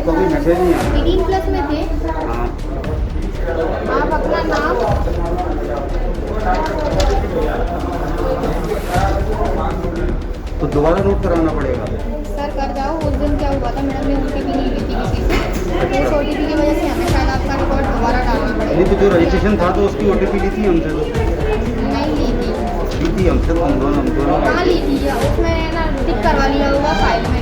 आपका कोई मैसेज नहीं आया? 18+ में थे हाँ। आप अपना नाम तो दोबारा नोट कराना पड़ेगा। सर कर जाओ। उस दिन क्या हुआ था, मैडम ने ओटीपी नहीं ली थी किसी से, तो उस ओटीपी की वजह से हमें शायद आपका रिकॉर्ड दोबारा डालना पड़ेगा। नहीं तो जो रजिस्ट्रेशन था तो उसकी ओटीपी ली थी हमसे, नहीं ली थी। ली थी हमसे तो हम दोनों कहाँ ली थी? उसमें ना टिक करवा लिया होगा फाइल में।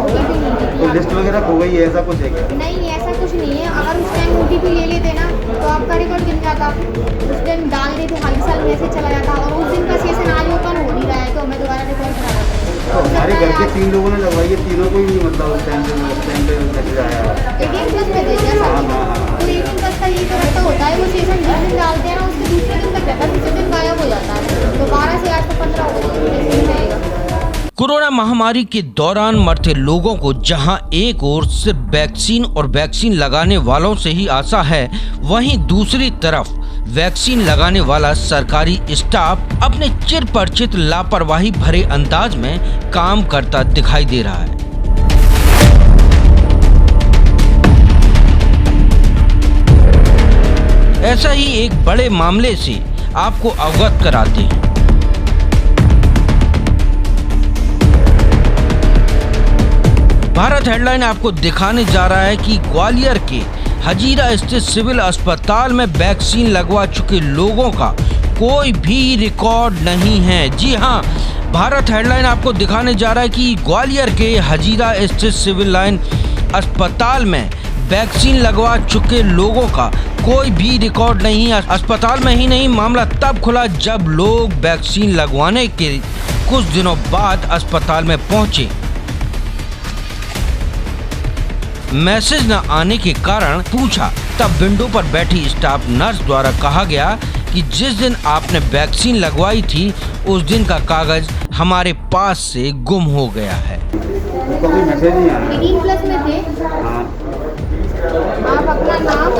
ओटीपी नहीं ली तो थी लिस्ट वगैरह खो गई है, ऐसा कुछ है क्या? नहीं, ऐसा कुछ नहीं है। अगर उस टाइम ओटीपी ले लेते ना तो आपका रिकॉर्ड गिर जाता। उस दिन डाल देते, खाली साल मैसेज चला जाता, और उस दिन का सेशन आज ओपन हो नहीं रहा है, तो हमें दोबारा रिकॉर्ड कराना पड़ेगा। तो हमारे घर के 3 लोगों ने लगवाई है, तीनों को ही नहीं मतलब उस टाइम पे मैसेज आया। 18+ में दे दिया हाँ सर। हाँ हाँ। तो 18+ का ये तो रहता होता है, वो सेशन जिस दिन डालते हैं ना उसके दूसरे दिन तक रहता है, दूसरे दिन गायब हो जाता है। तो 12 से आज तो 15 हो गई। कोरोना महामारी के दौरान मरते लोगों को जहां एक ओर सिर्फ वैक्सीन और वैक्सीन लगाने वालों से ही आशा है, वहीं दूसरी तरफ वैक्सीन लगाने वाला सरकारी स्टाफ अपने चिर परिचित लापरवाही भरे अंदाज में काम करता दिखाई दे रहा है। ऐसा ही एक बड़े मामले से आपको अवगत कराते हैं। भारत हेडलाइन आपको दिखाने जा रहा है कि ग्वालियर के हजीरा स्थित सिविल अस्पताल में वैक्सीन लगवा चुके लोगों का कोई भी रिकॉर्ड नहीं है। जी हां, भारत हेडलाइन आपको दिखाने जा रहा है कि ग्वालियर के हजीरा स्थित सिविल लाइन अस्पताल में वैक्सीन लगवा चुके लोगों का कोई भी रिकॉर्ड नहीं है। अस्पताल में ही नहीं, मामला तब खुला जब लोग वैक्सीन लगवाने के कुछ दिनों बाद अस्पताल में पहुंचे। मैसेज न आने के कारण पूछा, तब विंडो पर बैठी स्टाफ नर्स द्वारा कहा गया कि जिस दिन आपने वैक्सीन लगवाई थी उस दिन का कागज हमारे पास से गुम हो गया है। आपका कोई मैसेज नहीं आया? 18+ में थे हाँ। आप अपना नाम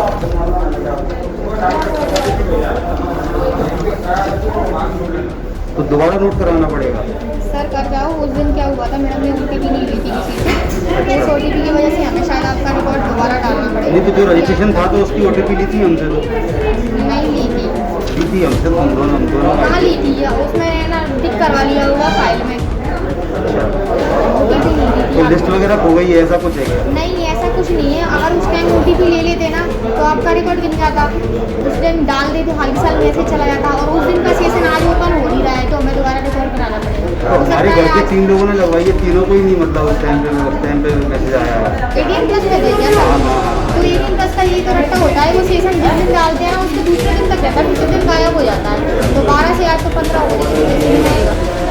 तो दोबारा नोट कराना पड़ेगा। सर कर जाओ। उस दिन क्या हुआ था, मैडम ने ओटीपी नहीं ली थी किसी से, तो उस ओटीपी की वजह से हमें शायद आपका रिकॉर्ड दोबारा डालना नहीं पड़ेगा। तो जो रजिस्ट्रेशन था तो उसकी ओटीपी ली थी हमसे नहीं ली थी। ली थी हमसे तो हम दोनों कहाँ ली थी? उसमें ना टिक करवा लिया होगा फाइल में। ओटीपी नहीं ली तो थी। लिस्ट वगैरह खो गई है, ऐसा कुछ है क्या? नहीं, ऐसा कुछ नहीं है। अगर उस टाइम ओटीपी ले लेते ना तो आपका रिकॉर्ड गिर जाता। उस दिन डाल देते, खाली साल मैसेज चला जाता, और उस दिन का सेशन आज ओपन हो नहीं रहा है, तो हमें दोबारा रिकॉर्ड कराना पड़ेगा। तो हमारे घर के 3 लोगों ने लगवाई है, तीनों को ही नहीं मतलब उस टाइम पे मैसेज आया। 18+ में दे दिया हाँ सर। हाँ हाँ। तो 18+ का ये तो रहता होता है, वो सेशन जिस दिन डालते हैं ना उसके दूसरे दिन तक रहता है, दूसरे दिन गायब हो जाता है। तो 12 से आज तो 15 हो गई।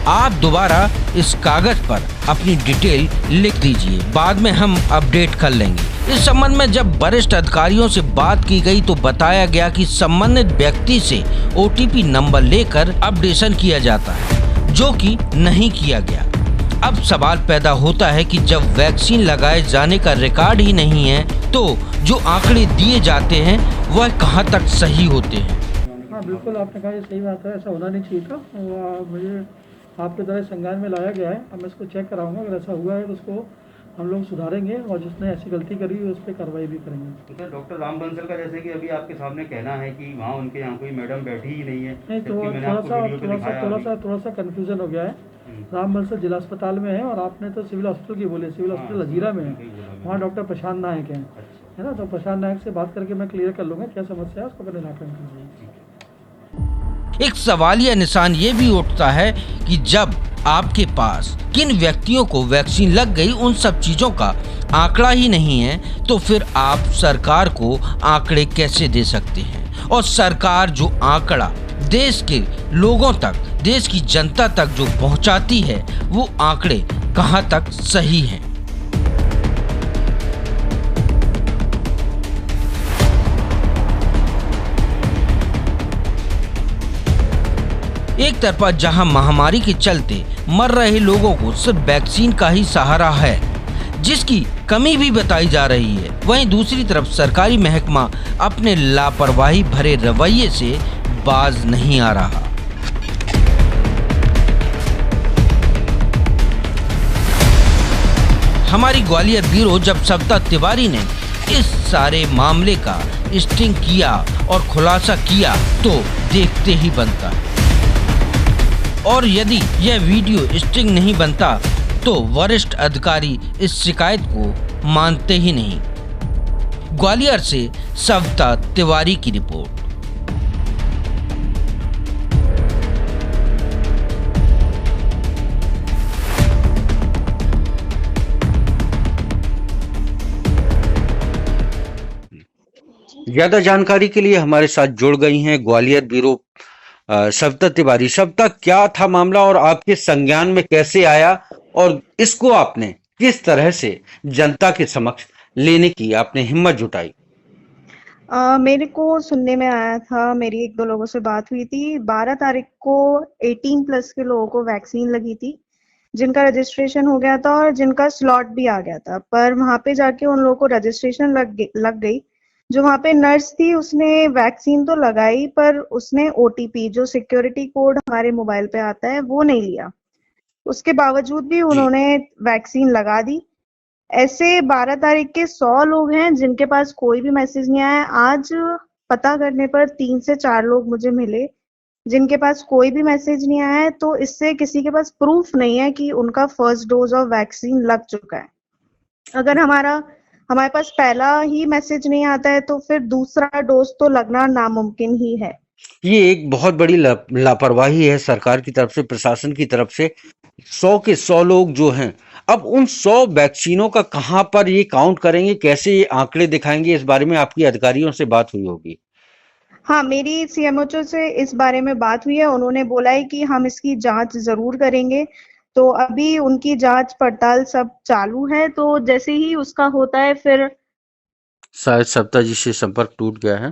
आप दोबारा इस कागज पर अपनी डिटेल लिख दीजिए, बाद में हम अपडेट कर लेंगे। इस संबंध में जब वरिष्ठ अधिकारियों से बात की गई तो बताया गया कि संबंधित व्यक्ति से ओटीपी नंबर लेकर अपडेशन किया जाता है, जो कि नहीं किया गया। अब सवाल पैदा होता है कि जब वैक्सीन लगाए जाने का रिकॉर्ड ही नहीं है तो जो आंकड़े दिए जाते हैं वह कहां तक सही होते हैं। हाँ बिल्कुल, आपने कहा ये सही बात है, ऐसा होना नहीं चाहिए था। मुझे आपके द्वारा संज्ञान में लाया गया है। अब मैं इसको चेक कराऊंगा, अगर ऐसा हुआ है तो उसको हम लोग सुधारेंगे और जिसने ऐसी गलती करी है उस पर कार्रवाई भी करेंगे। सर, डॉक्टर राम बंसल का जैसे कि अभी आपके सामने कहना है कि वहाँ उनके यहाँ कोई मैडम बैठी ही नहीं है। नहीं तो थोड़ा सा कन्फ्यूजन हो गया है। राम बंसल जिला अस्पताल में है और आपने तो सिविल हॉस्पिटल की बोले, सिविल हॉस्पिटल हजीरा में है, वहाँ डॉक्टर प्रशांत नायक हैं, है ना। तो प्रशांत नायक से बात करके मैं क्लियर कर लूँगा क्या समस्या है, उसको अपने इलाके में। एक सवालिया निशान ये भी उठता है कि जब आपके पास किन व्यक्तियों को वैक्सीन लग गई उन सब चीजों का आंकड़ा ही नहीं है तो फिर आप सरकार को आंकड़े कैसे दे सकते हैं? और सरकार जो आंकड़ा देश के लोगों तक, देश की जनता तक जो पहुंचाती है वो आंकड़े कहां तक सही हैं? एक तरफा जहां महामारी के चलते मर रहे लोगों को सिर्फ वैक्सीन का ही सहारा है, जिसकी कमी भी बताई जा रही है, वहीं दूसरी तरफ सरकारी महकमा अपने लापरवाही भरे रवैये से बाज नहीं आ रहा। हमारी ग्वालियर ब्यूरो जब सविता तिवारी ने इस सारे मामले का स्टिंग किया और खुलासा किया तो देखते ही बनता, और यदि यह वीडियो स्टिंग नहीं बनता तो वरिष्ठ अधिकारी इस शिकायत को मानते ही नहीं। ग्वालियर से सविता तिवारी की रिपोर्ट। ज्यादा जानकारी के लिए हमारे साथ जुड़ गई हैं ग्वालियर ब्यूरो सविता तिवारी। सविता, क्या था मामला और आपके संज्ञान में कैसे आया और इसको आपने किस तरह से जनता के समक्ष लेने की आपने हिम्मत जुटाई? मेरे को सुनने में आया था, मेरी एक दो लोगों से बात हुई थी। 12 तारीख को 18+ के लोगों को वैक्सीन लगी थी, जिनका रजिस्ट्रेशन हो गया था और जिनका स्लॉट भी आ गया था। पर वहां पे जाके उन लोगों को रजिस्ट्रेशन लग गई। जो वहां पे नर्स थी उसने वैक्सीन तो लगाई, पर उसने OTP जो सिक्योरिटी कोड हमारे मोबाइल पे आता है वो नहीं लिया। उसके बावजूद भी उन्होंने वैक्सीन लगा दी। ऐसे 12 तारीख के 100 लोग हैं जिनके पास कोई भी मैसेज नहीं आया। आज पता करने पर 3 से 4 लोग मुझे मिले जिनके पास कोई भी मैसेज नहीं आया है। तो इससे किसी के पास प्रूफ नहीं है कि उनका फर्स्ट डोज ऑफ वैक्सीन लग चुका है। अगर हमारे पास पहला ही मैसेज नहीं आता है तो फिर दूसरा डोज तो लगना नामुमकिन ही है। ये एक बहुत बड़ी लापरवाही है सरकार की तरफ से, प्रशासन की तरफ से। 100 के 100 लोग जो हैं, अब उन 100 वैक्सीनों का कहां पर ये काउंट करेंगे, कैसे ये आंकड़े दिखाएंगे, इस बारे में आपकी अधिकारियों से बात हुई होगी? हाँ, मेरी CMHO से इस बारे में बात हुई है। उन्होंने बोला है कि हम इसकी जांच जरूर करेंगे। तो अभी उनकी जांच पड़ताल सब चालू है, तो जैसे ही उसका होता है फिर। शायद सविता जी से संपर्क टूट गया है।